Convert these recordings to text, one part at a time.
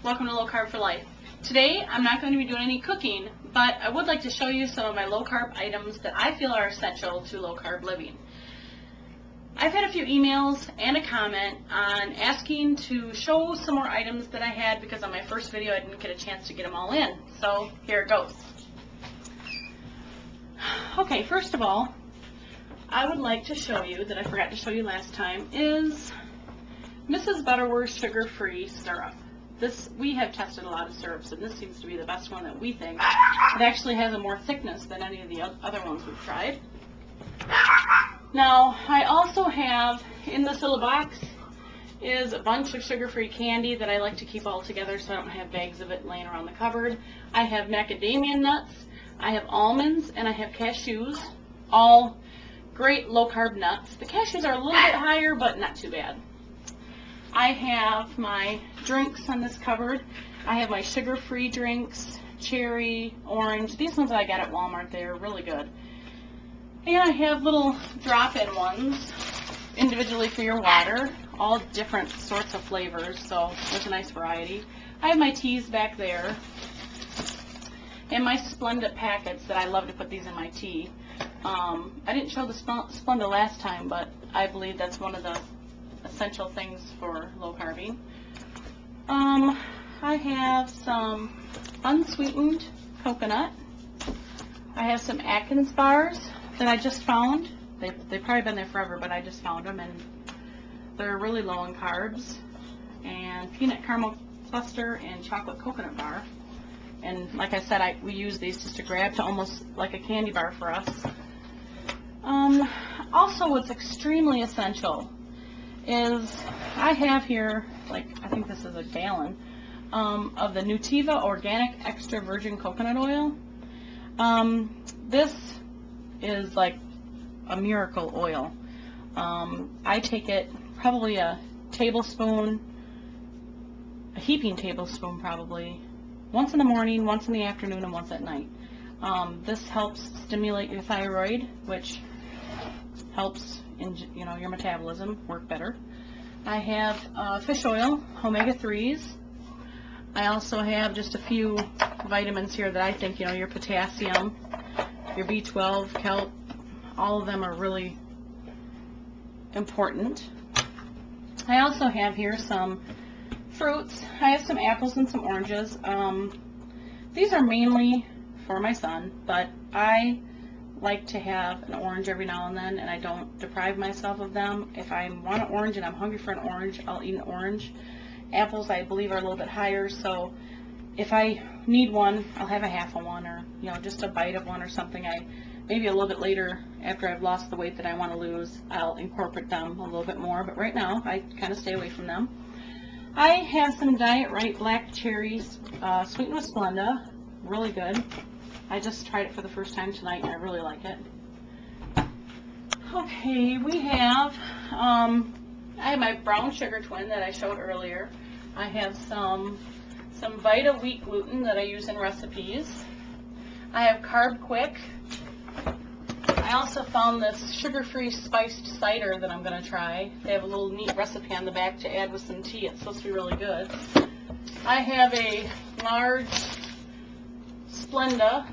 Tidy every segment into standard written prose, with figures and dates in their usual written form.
welcome to Low Carb for Life. Today I'm not going to be doing any cooking, but I would like to show you some of my low carb items that I feel are essential to low carb living. I've had a few emails and a comment on asking to show some more items that I had because on my first video I didn't get a chance to get them all in. So here it goes. Okay, first of all, I would like to show you, that I forgot to show you last time, is Mrs. Butterworth's sugar-free syrup. We have tested a lot of syrups, and this seems to be the best one that we think. It actually has a more thickness than any of the other ones we've tried. Now, I also have, in this little box, is a bunch of sugar-free candy that I like to keep all together so I don't have bags of it laying around the cupboard. I have macadamia nuts, I have almonds, and I have cashews, all great low-carb nuts. The cashews are a little bit higher, but not too bad. I have my drinks on this cupboard. I have my sugar-free drinks, cherry, orange. These ones I got at Walmart, they're really good. And I have little drop-in ones individually for your water, all different sorts of flavors, so there's a nice variety. I have my teas back there, and my Splenda packets that I love to put these in my tea. I didn't show the Splenda last time, but I believe that's one of the essential things for low carbing. I have some unsweetened coconut. I have some Atkins bars that I just found. They've probably been there forever, but I just found them, and they're really low in carbs. And peanut caramel cluster and chocolate coconut bar. And like I said, we use these just to grab to almost like a candy bar for us. Also, what's extremely essential is I have here, like, I think this is a gallon of the Nutiva Organic Extra Virgin Coconut Oil. This is like a miracle oil. I take it probably a tablespoon, a heaping tablespoon probably, once in the morning, once in the afternoon, and once at night. This helps stimulate your thyroid, which helps in, your metabolism work better. I have fish oil, omega-3s. I also have just a few vitamins here that I think, your potassium, your B12, kelp, all of them are really important. I also have here some fruits. I have some apples and some oranges. These are mainly for my son, but I like to have an orange every now and then, and I don't deprive myself of them. If I want an orange and I'm hungry for an orange, I'll eat an orange. Apples, I believe, are a little bit higher, so if I need one, I'll have a half of one, or just a bite of one or something. Maybe a little bit later, after I've lost the weight that I want to lose, I'll incorporate them a little bit more, but right now I kind of stay away from them. I have some Diet Right black cherries, sweetened with Splenda, really good. I just tried it for the first time tonight, and I really like it. Okay, we have, I have my brown sugar twin that I showed earlier. I have some Vita wheat gluten that I use in recipes. I have Carb Quick. I also found this sugar-free spiced cider that I'm going to try. They have a little neat recipe on the back to add with some tea. It's supposed to be really good. I have a large Splenda,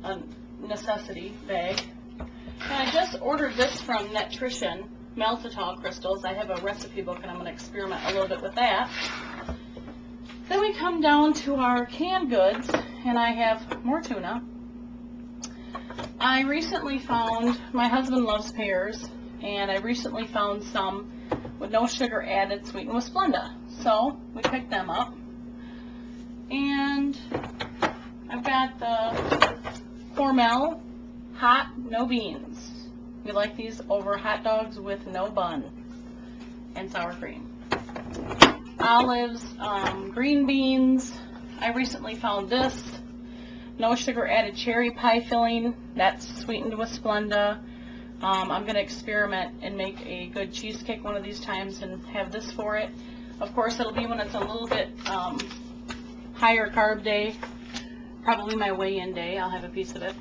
a necessity bag. And I just ordered this from Nutrition, maltitol crystals. I have a recipe book, and I'm going to experiment a little bit with that. Then we come down to our canned goods, and I have more tuna. I recently found, my husband loves pears, and I recently found some with no sugar added, sweetened with Splenda. So we picked them up. And I've got the Hormel hot, no beans. We like these over hot dogs with no bun and sour cream. Olives, green beans. I recently found this. No sugar added cherry pie filling. That's sweetened with Splenda. I'm going to experiment and make a good cheesecake one of these times and have this for it. Of course, it'll be when it's a little bit higher carb day. Probably my weigh-in day. I'll have a piece of it.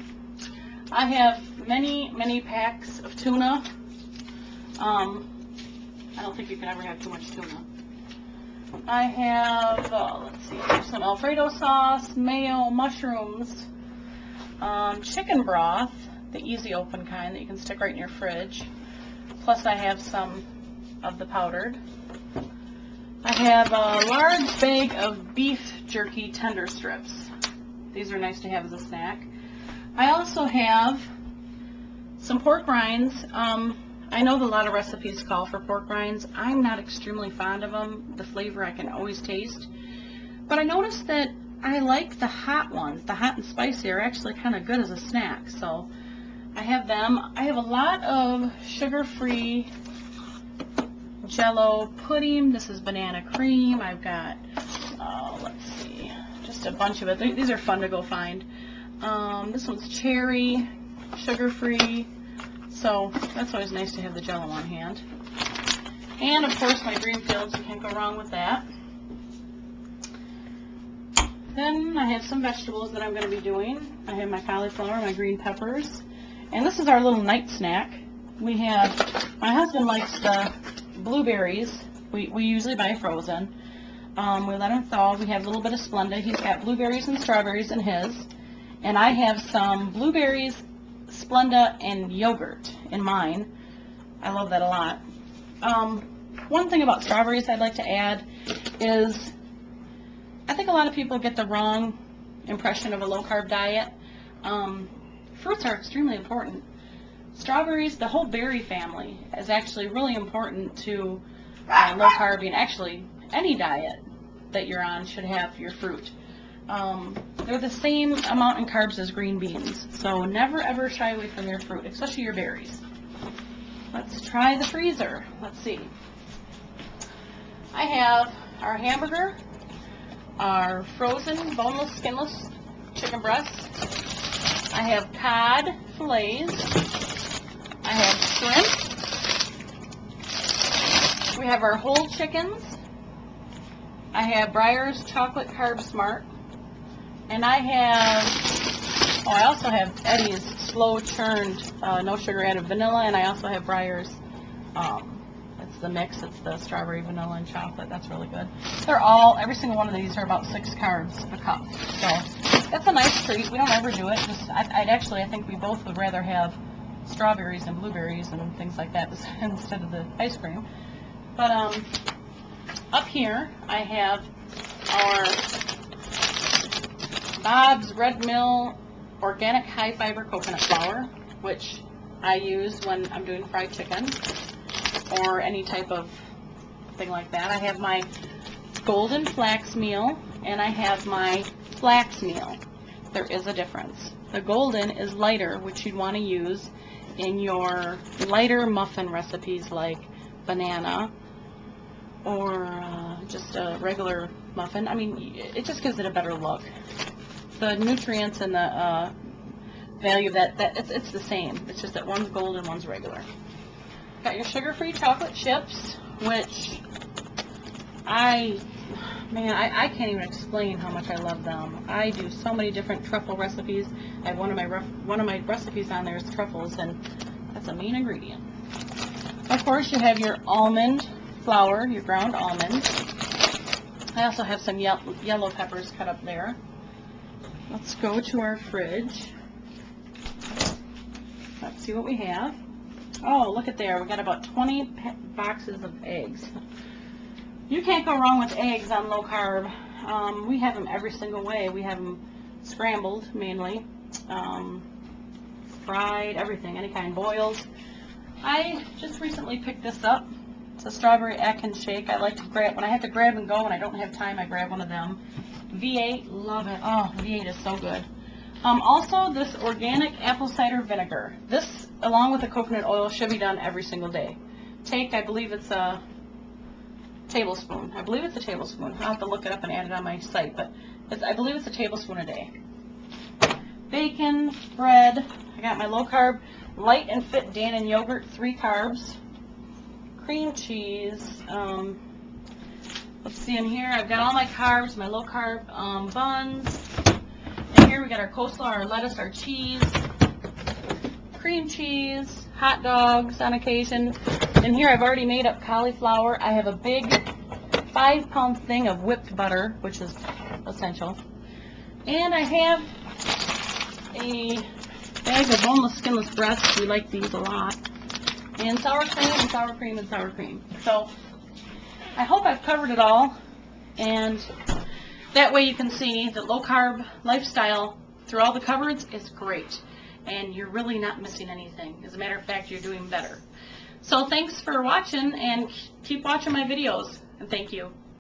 I have many packs of tuna. I don't think you can ever have too much tuna. I have, let's see, some Alfredo sauce, mayo, mushrooms, chicken broth, the easy open kind that you can stick right in your fridge. Plus I have some of the powdered. I have a large bag of beef jerky tender strips. These are nice to have as a snack. I also have some pork rinds. I know that a lot of recipes call for pork rinds. I'm not extremely fond of them. The flavor I can always taste. But I noticed that I like the hot ones. The hot and spicy are actually kind of good as a snack. So I have them. I have a lot of sugar-free Jell-O pudding. This is banana cream. I've got, let's see, just a bunch of it. These are fun to go find. This one's cherry, sugar-free. So that's always nice to have the Jell-O on hand. And of course my green fields, you can't go wrong with that. Then I have some vegetables that I'm going to be doing. I have my cauliflower, my green peppers. And this is our little night snack. We have, my husband likes the blueberries. We usually buy frozen. We let them thaw. We have a little bit of Splenda. He's got blueberries and strawberries in his. And I have some blueberries, Splenda, and yogurt in mine. I love that a lot. One thing about strawberries I'd like to add is I think a lot of people get the wrong impression of a low-carb diet. Fruits are extremely important. Strawberries, the whole berry family, is actually really important to low-carb, and actually any diet that you're on should have your fruit. They're the same amount in carbs as green beans, so never ever shy away from your fruit, especially your berries. Let's try the freezer. Let's see. I have our hamburger, our frozen boneless, skinless chicken breasts. I have cod fillets. I have shrimp. We have our whole chickens. I have Breyer's Chocolate Carb Smart. And I have, I also have Eddie's slow churned, no sugar added vanilla, and I also have Breyer's, it's the mix, it's the strawberry, vanilla, and chocolate. That's really good. They're all, every single one of these are about 6 carbs a cup. So that's a nice treat. We don't ever do it. Just, I think we both would rather have strawberries and blueberries and things like that instead of the ice cream. But up here I have our Bob's Red Mill Organic High Fiber Coconut Flour, which I use when I'm doing fried chicken or any type of thing like that. I have my golden flax meal and I have my flax meal. There is a difference. The golden is lighter, which you'd want to use in your lighter muffin recipes like banana or just a regular muffin. I mean, it just gives it a better look. The nutrients and the value of that it's the same. It's just that one's gold and one's regular. Got your sugar-free chocolate chips, which I can't even explain how much I love them. I do so many different truffle recipes. I have one of my recipes on there is truffles, and that's a main ingredient. Of course, you have your almond flour, your ground almonds. I also have some yellow peppers cut up there. Let's go to our fridge. Let's see what we have. Oh, look at there. We got about 20 boxes of eggs. You can't go wrong with eggs on low carb. We have them every single way. We have them scrambled mainly, fried, everything, any kind, boiled. I just recently picked this up. It's a strawberry Atkins shake. I like to grab, when I have to grab and go and I don't have time, I grab one of them. V8, love it. Oh, V8 is so good. Also, this organic apple cider vinegar. This, along with the coconut oil, should be done every single day. Take, I believe it's a tablespoon. I believe it's a tablespoon. I'll have to look it up and add it on my site, but I believe it's a tablespoon a day. Bacon, bread. I got my low carb, light and fit Dannon yogurt, 3 carbs. Cream cheese. Let's see in here. I've got all my carbs, my low carb buns. And here we got our coleslaw, our lettuce, our cheese, cream cheese, hot dogs on occasion. And here I've already made up cauliflower. I have a big 5-pound thing of whipped butter, which is essential. And I have a bag of boneless, skinless breasts. We like these a lot. And sour cream and sour cream and sour cream. So I hope I've covered it all. And that way you can see that low-carb lifestyle through all the cupboards is great. And you're really not missing anything. As a matter of fact, you're doing better. So thanks for watching, and keep watching my videos. And thank you.